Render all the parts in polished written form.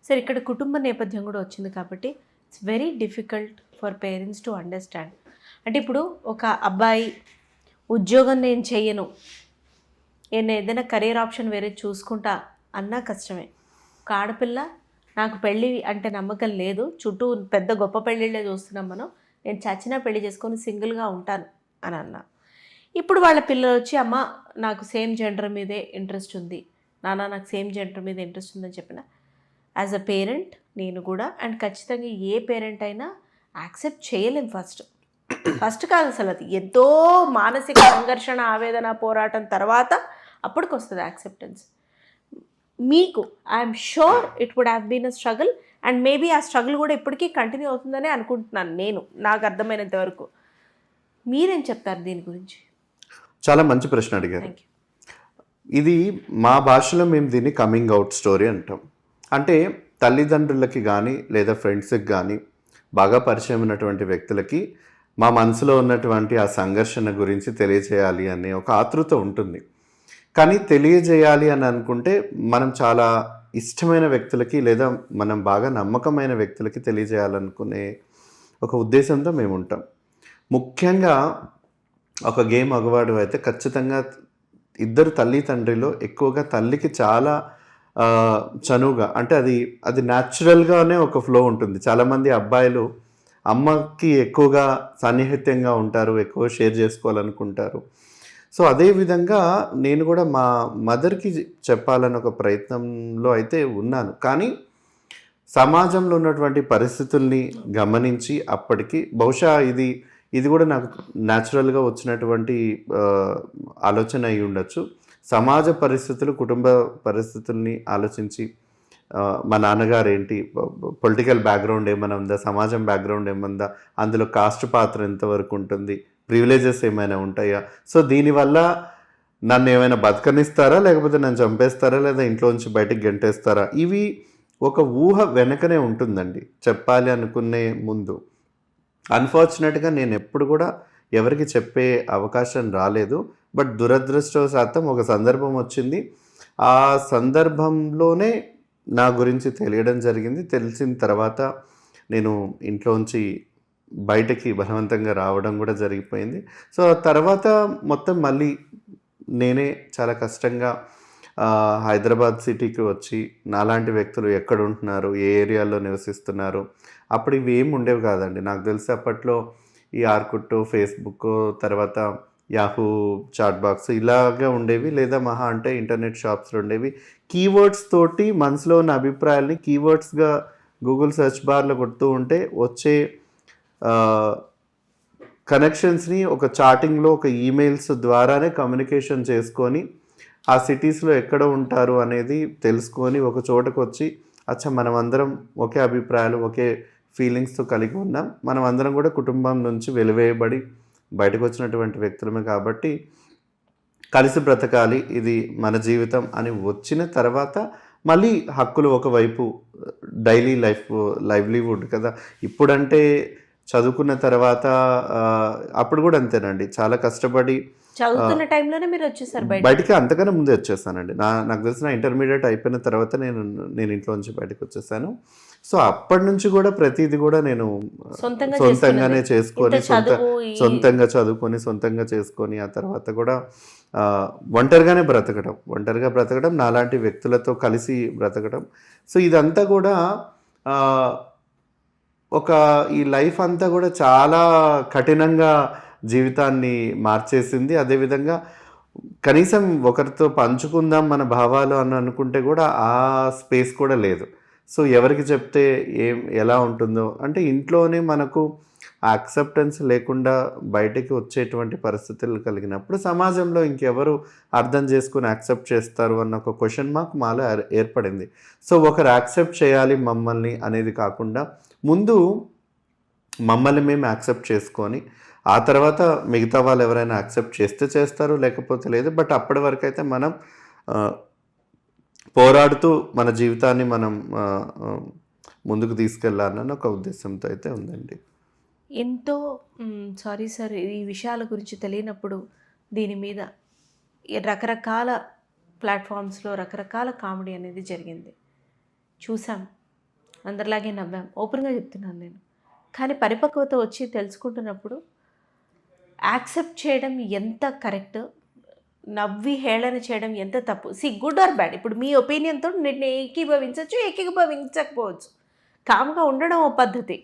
సరే ఇక్కడ కుటుంబ నేపథ్యం కూడా వచ్చింది కాబట్టి it's very difficult for parents to understand. అంటే ఇప్పుడు ఒక అబ్బాయి ఉద్యోగం నేను చెయ్యను, నేను ఏదైనా కెరీర్ ఆప్షన్ వేరే చూసుకుంటా అన్నా కష్టమే. ఒక ఆడపిల్ల నాకు పెళ్ళి అంటే నమ్మకం లేదు, చుట్టూ పెద్ద గొప్ప పెళ్ళిళ్ళే చూస్తున్నాం మనం, నేను చచ్చినా పెళ్లి చేసుకొని సింగిల్గా ఉంటాను అని అన్నా. ఇప్పుడు వాళ్ళ పిల్లలు వచ్చి అమ్మ నాకు సేమ్ జెండర్ మీదే ఇంట్రెస్ట్ ఉంది, నాన్న నాకు సేమ్ జెండర్ మీద ఇంట్రెస్ట్ ఉందని చెప్పిన యాజ్ అ పేరెంట్ నేను కూడా, అండ్ ఖచ్చితంగా ఏ పేరెంట్ అయినా యాక్సెప్ట్ చేయలేం. ఫస్ట్ కాదు అసలు, అది ఎంతో మానసిక సంఘర్షణ, ఆవేదన, పోరాటం తర్వాత అప్పటికి వస్తుంది యాక్సెప్టెన్స్. మీకు I'm sure it would have been a struggle, and maybe ఆ స్ట్రగుల్ కూడా ఇప్పటికీ కంటిన్యూ అవుతుందని అనుకుంటున్నాను నేను, నాకు అర్థమైనంత వరకు. మీరేం చెప్తారు దీని గురించి? చాలా మంచి ప్రశ్న అడిగారు. ఇది మా భాషలో మేము దీన్ని కమింగ్ అవుట్ స్టోరీ అంటాం. అంటే తల్లిదండ్రులకి కానీ లేదా ఫ్రెండ్స్కి కానీ బాగా పరిచయం ఉన్నటువంటి వ్యక్తులకి మా మనసులో ఉన్నటువంటి ఆ సంఘర్షణ గురించి తెలియజేయాలి అనే ఒక ఆతృత ఉంటుంది. కానీ తెలియజేయాలి అని అనుకుంటే మనం చాలా ఇష్టమైన వ్యక్తులకి లేదా మనం బాగా నమ్మకమైన వ్యక్తులకి తెలియజేయాలనుకునే ఒక ఉద్దేశంతో మేము ఉంటాం. ముఖ్యంగా ఒక గేమ్ మగవాడు అయితే ఖచ్చితంగా ఇద్దరు తల్లి తండ్రిలో ఎక్కువగా తల్లికి చాలా చనువుగా, అంటే అది న్యాచురల్గానే ఒక ఫ్లో ఉంటుంది. చాలామంది అబ్బాయిలు అమ్మకి ఎక్కువగా సన్నిహితంగా ఉంటారు, ఎక్కువ షేర్ చేసుకోవాలనుకుంటారు. సో అదేవిధంగా నేను కూడా మా మదర్కి చెప్పాలని ఒక ప్రయత్నంలో అయితే ఉన్నాను. కానీ సమాజంలో ఉన్నటువంటి పరిస్థితుల్ని గమనించి అప్పటికి బహుశా ఇది కూడా నాకు న్యాచురల్గా వచ్చినటువంటి ఆలోచన అయి ఉండొచ్చు. సమాజ పరిస్థితులు, కుటుంబ పరిస్థితుల్ని ఆలోచించి మా నాన్నగారు ఏంటి, పొలిటికల్ బ్యాక్గ్రౌండ్ ఏమైనా ఉందా, సమాజం బ్యాక్గ్రౌండ్ ఏముందా, అందులో కాస్ట్ పాత్ర ఎంతవరకు ఉంటుంది, ప్రివిలేజెస్ ఏమైనా ఉంటాయా, సో దీనివల్ల నన్ను ఏమైనా బతకనిస్తారా లేకపోతే నన్ను చంపేస్తారా లేదా ఇంట్లోంచి బయటకు గెంటేస్తారా, ఇవి ఒక ఊహ వెనకనే ఉంటుందండి చెప్పాలి అనుకునే ముందు. అన్ఫార్చునేట్గా నేను ఎప్పుడు కూడా ఎవరికి చెప్పే అవకాశం రాలేదు. బట్ దురదృష్టవశాత్తు ఒక సందర్భం వచ్చింది. ఆ సందర్భంలోనే నా గురించి తెలియడం జరిగింది. తెలిసిన తర్వాత నేను ఇంట్లోంచి బయటకి బలవంతంగా రావడం కూడా జరిగిపోయింది. సో తర్వాత మొత్తం మళ్ళీ నేనే చాలా కష్టంగా హైదరాబాద్ సిటీకి వచ్చి నాలాంటి వ్యక్తులు ఎక్కడ ఉంటున్నారు, ఏ ఏరియాలో నివసిస్తున్నారు, అప్పుడు ఇవి ఏమి ఉండేవి కాదండి. నాకు తెలిసి అప్పట్లో ఈ ఆర్కుట్, ఫేస్బుక్, తర్వాత యాహూ చాట్ బాక్స్ ఇలాగే ఉండేవి, లేదా మహా అంటే ఇంటర్నెట్ షాప్స్లో ఉండేవి. కీవర్డ్స్ తోటి మనసులో ఉన్న అభిప్రాయాల్ని కీవర్డ్స్గా గూగుల్ సెర్చ్ బార్లో కొడుతూ ఉంటే వచ్చే కనెక్షన్స్ని ఒక చాటింగ్లో, ఒక ఈమెయిల్స్ ద్వారానే కమ్యూనికేషన్ చేసుకొని ఆ సిటీస్లో ఎక్కడ ఉంటారు అనేది తెలుసుకొని ఒక చోటకు వచ్చి అచ్చా మనమందరం ఒకే అభిప్రాయాలు, ఒకే ఫీలింగ్స్తో కలిగి ఉన్నాం, మనం అందరం కూడా కుటుంబం నుంచి వెలివేయబడి బయటకు వచ్చినటువంటి వ్యక్తులమే కాబట్టి కలిసి బ్రతకాలి, ఇది మన జీవితం అని వచ్చిన తర్వాత మళ్ళీ హక్కులు ఒకవైపు, డైలీ లైవ్లీవుడ్ కదా. ఇప్పుడంటే చదువుకున్న తర్వాత అప్పుడు కూడా అంతేనండి, చాలా కష్టపడి చదువుతున్న టైంలోనే మీరు వచ్చేసారు బయటికి, అంతకన్నా ముందే వచ్చేసానండి. నాకు తెలిసిన ఇంటర్మీడియట్ అయిపోయిన తర్వాత నేను ఇంట్లోంచి బయటకు వచ్చేసాను. సో అప్పటి నుంచి కూడా ప్రతిదీ కూడా నేను సొంతంగానే చేసుకొని, సొంతంగా చదువుకొని, సొంతంగా చేసుకొని, ఆ తర్వాత కూడా ఒంటరిగా బ్రతకడం, నాలాంటి వ్యక్తులతో కలిసి బ్రతకడం. సో ఇదంతా కూడా ఈ లైఫ్ అంతా కూడా చాలా కఠినంగా జీవితాన్ని మార్చేసింది. అదేవిధంగా కనీసం ఒకరితో పంచుకుందాం మన భావాలు అని అనుకుంటే కూడా ఆ స్పేస్ కూడా లేదు. సో ఎవరికి చెప్తే ఎలా ఉంటుందో, అంటే ఇంట్లోనే మనకు యాక్సెప్టెన్స్ లేకుండా బయటికి వచ్చేటువంటి పరిస్థితులు కలిగినప్పుడు సమాజంలో ఇంకెవరు అర్థం చేసుకుని యాక్సెప్ట్ చేస్తారు అన్న ఒక క్వశ్చన్ మార్క్ మాలో ఏర్పడింది. సో ఒకరు యాక్సెప్ట్ చేయాలి మమ్మల్ని అనేది కాకుండా ముందు మమ్మల్ని మేము యాక్సెప్ట్ చేసుకొని ఆ తర్వాత మిగతా వాళ్ళు ఎవరైనా యాక్సెప్ట్ చేస్తే చేస్తారు, లేకపోతే లేదు. బట్ అప్పటి వరకు అయితే మనం పోరాడుతూ మన జీవితాన్ని మనం ముందుకు తీసుకెళ్ళాలని ఒక ఉద్దేశంతో అయితే ఉందండి. ఎంతో సారీ సార్, ఈ విషయాల గురించి తెలియనప్పుడు దీని మీద రకరకాల ప్లాట్ఫామ్స్లో రకరకాల కామెడీ అనేది జరిగింది, చూసాం. అందరిలాగే నవ్వాం, ఓపెన్గా చెప్తున్నాను నేను. కానీ పరిపక్వత వచ్చి తెలుసుకుంటున్నప్పుడు యాక్సెప్ట్ చేయడం ఎంత కరెక్ట్, నవ్వి హేళన చేయడం ఎంత తప్పు. గుడ్ ఆర్ బ్యాడ్, ఇప్పుడు మీ ఒపీనియన్తో నేను ఏకీభవించవచ్చు, ఏకీభవించకపోవచ్చు. కామ్గా ఉండడం ఓ పద్ధతి,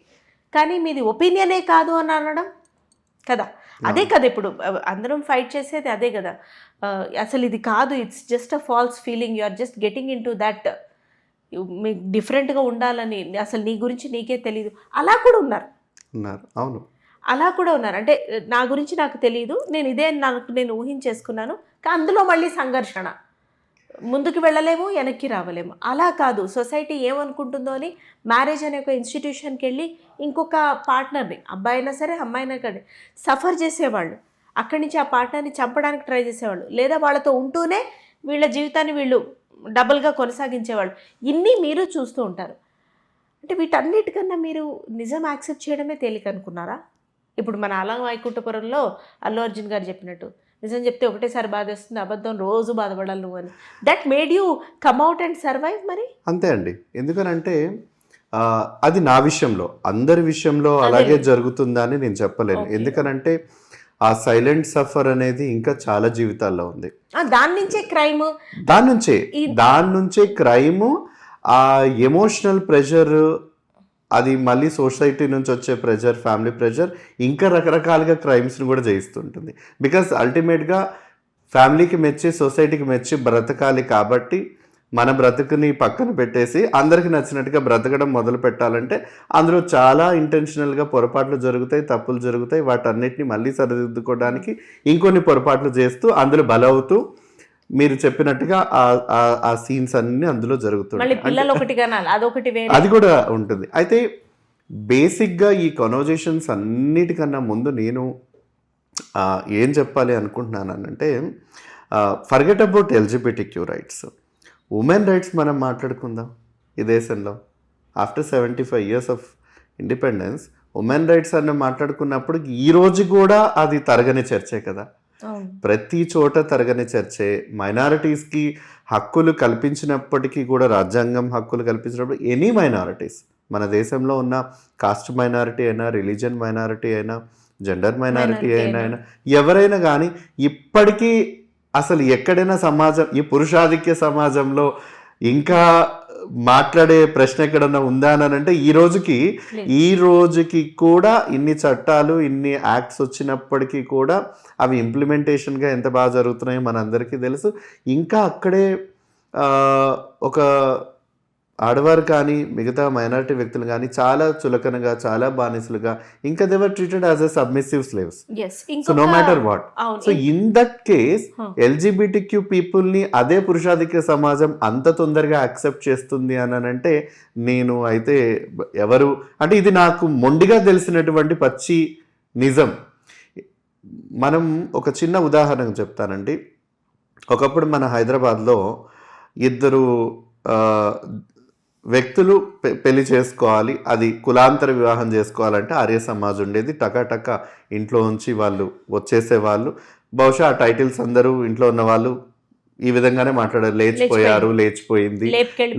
కానీ మీది ఒపీనియనే కాదు అని అనడం కదా, అదే కదా ఇప్పుడు అందరం ఫైట్ చేసేది అదే కదా. అసలు ఇది కాదు, it's just a false feeling, you are just getting into that, మీకు డిఫరెంట్గా ఉండాలని, అసలు నీ గురించి నీకే తెలీదు, అలా కూడా ఉన్నారు. అవును, అలా కూడా ఉన్నారు. అంటే నా గురించి నాకు తెలియదు, నేను ఇదే నేను ఊహించేసుకున్నాను, కానీ అందులో మళ్ళీ సంఘర్షణ, ముందుకు వెళ్ళలేము, వెనక్కి రావలేము. అలా కాదు, సొసైటీ ఏమనుకుంటుందో అని మ్యారేజ్ అనే ఒక ఇన్స్టిట్యూషన్కి వెళ్ళి ఇంకొక పార్ట్నర్ని, అబ్బాయి అయినా సరే అమ్మాయి అయినా కానీ, సఫర్ చేసేవాళ్ళు, అక్కడి నుంచి ఆ పార్ట్నర్ని చంపడానికి ట్రై చేసేవాళ్ళు, లేదా వాళ్ళతో ఉంటూనే వీళ్ళ జీవితాన్ని వీళ్ళు డబుల్గా కొనసాగించేవాళ్ళు. ఇన్ని మీరు చూస్తూ ఉంటారు. అంటే వీటన్నిటికన్నా మీరు నిజం యాక్సెప్ట్ చేయడమే తేలిక అనుకున్నారా? ఇప్పుడు మన అలా వైకుంఠపురంలో అల్లు అర్జున్ గారు చెప్పినట్టు, నిజం చెప్తే ఒకటేసారి బాధ వస్తుంది, అబద్ధం రోజు బాధపడాలి నువ్వు అని. That made you come out and survive. మరి అంతే అండి. ఎందుకనంటే అది నా విషయంలో, అందరి విషయంలో అలాగే జరుగుతుందా అని నేను చెప్పలేను. ఎందుకనంటే ఆ సైలెంట్ సఫర్ అనేది ఇంకా చాలా జీవితాల్లో ఉంది. దాని నుంచే క్రైమ్, ఆ ఎమోషనల్ ప్రెషర్, అది మళ్ళీ సొసైటీ నుంచి వచ్చే ప్రెషర్, ఫ్యామిలీ ప్రెషర్, ఇంకా రకరకాలుగా క్రైమ్స్ని కూడా చేయిస్తుంటుంది. బికాస్ అల్టిమేట్గా ఫ్యామిలీకి మెచ్చి, సొసైటీకి మెచ్చి బ్రతకాలి కాబట్టి మన బ్రతుకుని పక్కన పెట్టేసి అందరికి నచ్చినట్టుగా బ్రతకడం మొదలు పెట్టాలంటే అందులో చాలా ఇంటెన్షనల్గా పొరపాట్లు జరుగుతాయి, తప్పులు జరుగుతాయి. వాటన్నిటిని మళ్ళీ సరిదిద్దుకోవడానికి ఇంకొన్ని పొరపాట్లు చేస్తూ అందులో బలవుతూ మీరు చెప్పినట్టుగా ఆ సీన్స్ అన్ని అందులో జరుగుతుంది. అది కూడా ఉంటుంది. అయితే బేసిక్గా ఈ కన్వర్జేషన్స్ అన్నిటికన్నా ముందు నేను ఏం చెప్పాలి అనుకుంటున్నానంటే, forget about LGBTQ rights, women rights మనం మాట్లాడుకుందాం. ఈ దేశంలో after 75 years of independence women rights అన్న మాట్లాడుకున్నప్పుడు ఈ రోజు కూడా అది తరగని చర్చే కదా. ప్రతి చోట తరగని చర్చే. మైనారిటీస్కి హక్కులు కల్పించినప్పటికీ కూడా, రాజ్యాంగం హక్కులు కల్పించినప్పుడు ఎనీ మైనారిటీస్, మన దేశంలో ఉన్న కాస్ట్ మైనారిటీ అయినా, రిలీజియన్ మైనారిటీ అయినా, జెండర్ మైనారిటీ అయినా ఎవరైనా కానీ ఇప్పటికీ అసలు ఎక్కడైనా సమాజం, ఈ పురుషాధిక్య సమాజంలో ఇంకా మాట్లాడే ప్రశ్న ఎక్కడన్నా ఉందా అని అంటే ఈ రోజుకి కూడా ఇన్ని చట్టాలు, ఇన్ని యాక్ట్స్ వచ్చినప్పటికీ కూడా అవి ఇంప్లిమెంటేషన్గా ఎంత బాగా జరుగుతున్నాయో మనందరికీ తెలుసు. ఇంకా అక్కడే ఒక ఆడవారు కానీ మిగతా మైనారిటీ వ్యక్తులు కానీ చాలా చులకనగా, చాలా బానిసలుగా, ఇంకా they were treated as a submissive slaves. So no matter what. So in that case LGBTQ పీపుల్ని అదే పురుషాధిక్య సమాజం అంత తొందరగా యాక్సెప్ట్ చేస్తుంది అని అంటే నేను అయితే ఎవరు అంటే ఇది నాకు మొండిగా తెలిసినటువంటి పచ్చి నిజం. మనం ఒక చిన్న ఉదాహరణ చెప్తానండి. ఒకప్పుడు మన హైదరాబాద్లో ఇద్దరు వ్యక్తులు పెళ్లి చేసుకోవాలి, అది కులాంతర వివాహం చేసుకోవాలంటే ఆర్య సమాజం ఉండేది. టకా ఇంట్లో ఉంచి వాళ్ళు వచ్చేసేవాళ్ళు. బహుశా ఆ టైటిల్స్ అందరూ ఇంట్లో ఉన్న వాళ్ళు ఈ విధంగానే మాట్లాడారు. లేచిపోయింది,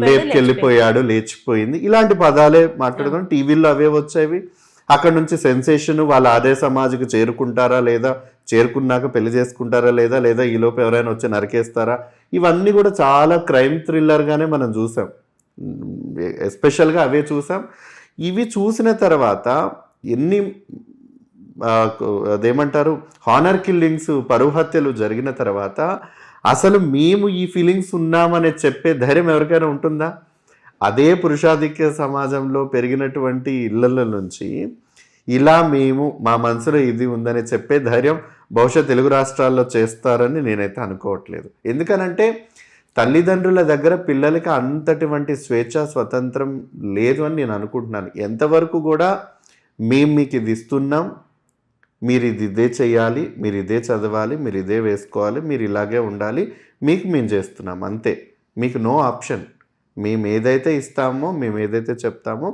లేపుకెళ్ళిపోయాడు, లేచిపోయింది, ఇలాంటి పదాలే మాట్లాడుకొని టీవీల్లో అవే వచ్చేవి. అక్కడ నుంచి సెన్సేషన్, వాళ్ళ ఆర్య సమాజకు చేరుకుంటారా లేదా, చేరుకున్నాక పెళ్లి చేసుకుంటారా లేదా ఈలోపు ఎవరైనా వచ్చి నరికేస్తారా, ఇవన్నీ కూడా చాలా క్రైమ్ థ్రిల్లర్గానే మనం చూసాం. ఎస్పెషల్గా అవే చూసాం. ఇవి చూసిన తర్వాత ఎన్ని అదేమంటారు హానర్ కిల్లింగ్స్, పరువు హత్యలు జరిగిన తర్వాత అసలు మేము ఈ ఫీలింగ్స్ ఉన్నామని చెప్పే ధైర్యం ఎవరికైనా ఉంటుందా? అదే పురుషాధిక్య సమాజంలో పెరిగినటువంటి ఇళ్ళ నుంచి ఇలా మేము మా మనసులో ఇది ఉందని చెప్పే ధైర్యం బహుశా తెలుగు రాష్ట్రాల్లో చేస్తారని నేనైతే అనుకోవట్లేదు. ఎందుకనంటే తల్లిదండ్రుల దగ్గర పిల్లలకి అంతటువంటి స్వేచ్ఛ, స్వతంత్రం లేదు అని నేను అనుకుంటున్నాను. ఎంతవరకు కూడా మేము మీకు ఇది ఇస్తున్నాం, మీరు ఇదే చేయాలి, మీరు ఇదే చదవాలి, మీరు ఇదే వేసుకోవాలి, మీరు ఇలాగే ఉండాలి, మీకు మేము చేస్తున్నాం అంతే. మీకు నో ఆప్షన్. మేము ఏదైతే ఇస్తామో, మేము ఏదైతే చెప్తామో,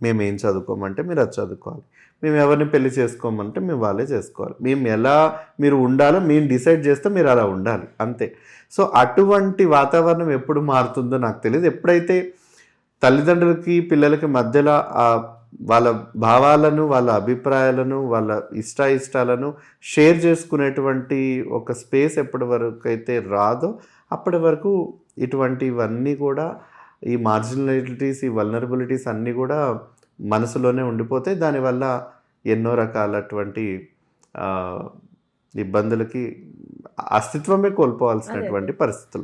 మేము ఏం చదువుకోమంటే మీరు అది చదువుకోవాలి, మేము ఎవరిని పెళ్లి చేసుకోమంటే మేము వాళ్ళే చేసుకోవాలి, మేము ఎలా మీరు ఉండాలో మేము డిసైడ్ చేస్తే మీరు అలా ఉండాలి అంతే. సో అటువంటి వాతావరణం ఎప్పుడు మారుతుందో నాకు తెలియదు. ఎప్పుడైతే తల్లిదండ్రులకి పిల్లలకి మధ్యలో వాళ్ళ భావాలను, వాళ్ళ అభిప్రాయాలను, వాళ్ళ ఇష్టాలను షేర్ చేసుకునేటువంటి ఒక స్పేస్ ఎప్పటి వరకు అయితే రాదో అప్పటి వరకు ఇటువంటివన్నీ కూడా ఈ మార్జినలిటీస్, ఈ వల్నరబిలిటీస్ అన్నీ కూడా మనసులోనే ఉండిపోతాయి. దానివల్ల ఎన్నో రకాలటువంటి ఇబ్బందులకి అస్తిత్వమే కోల్పోవాల్సినటువంటి పరిస్థితులు.